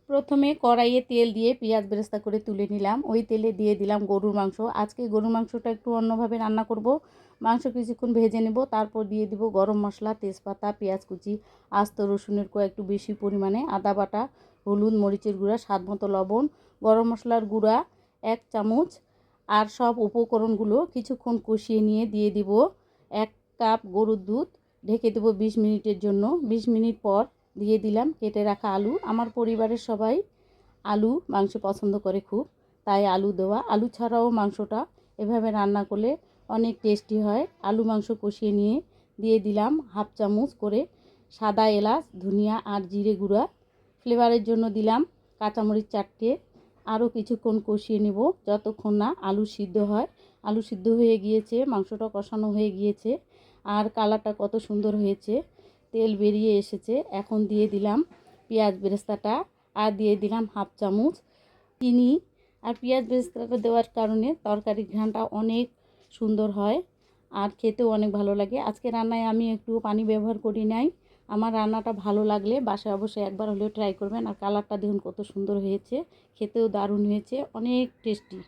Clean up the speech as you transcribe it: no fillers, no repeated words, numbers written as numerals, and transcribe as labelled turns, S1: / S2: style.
S1: প্রথমে কড়াইয়ে তেল দিয়ে পেঁয়াজ বেরেস্তা করে তুলে নিলাম। ওই তেলে দিয়ে দিলাম গরুর মাংস। আজকে গরুর মাংসটা একটু অন্যভাবে রান্না করব। মাংস কিছুক্ষণ ভেজে নেব, তারপর দিয়ে দিব গরম মশলা, তেজপাতা, পেঁয়াজ কুচি, আস্ত রসুনের কোয়া একটু বেশি পরিমাণে, আদা বাটা, হলুদ, মরিচের গুঁড়া, স্বাদ মতো লবণ, গরম মশলার গুঁড়া 1 চামচ, আর সব উপকরণগুলো কিছুক্ষণ কষিয়ে নিয়ে দিয়ে দিব 1 কাপ গরুর দুধ। ঢেকে দেবো 20 মিনিটের জন্য। 20 মিনিট পর দিয়ে দিলাম কেটে রাখা আলু। আমার পরিবারের সবাই আলু মাংস পছন্দ করে খুব, তাই আলু দেওয়া। আলু ছাড়াও মাংসটা এভাবে রান্না করলে অনেক টেস্টি হয়। আলু মাংস কষিয়ে নিয়ে দিয়ে দিলাম 1/2 চামচ করে সাদা এলাচ, ধনিয়া আর জিরে গুঁড়া। ফ্লেভারের জন্য দিলাম কাঁচামরিচ 4টে। আরও কিছুক্ষণ কষিয়ে নেব যতক্ষণ না আলু সিদ্ধ হয়। আলু সিদ্ধ হয়ে গিয়েছে, মাংসটা কষানো হয়ে গিয়েছে, আর কালারটা কত সুন্দর হয়েছে, তেল বেরিয়ে এসেছে। এখন দিয়ে দিলাম পেঁয়াজ বেরেস্তাটা, আর দিয়ে দিলাম 1/2 চামচ চিনি। আর পেঁয়াজ বেরেস্তাটা দেওয়ার কারণে তরকারির ঘ্রাণটা অনেক সুন্দর হয় আর খেতেও অনেক ভালো লাগে। আজকে রান্নায় আমি একটু পানি ব্যবহার করি নাই। আমার রান্নাটা ভালো লাগলে বাসায় অবশ্যই একবার হলেও ট্রাই করবেন। আর কালারটা দেখুন কত সুন্দর হয়েছে, খেতেও দারুণ হয়েছে, অনেক টেস্টি।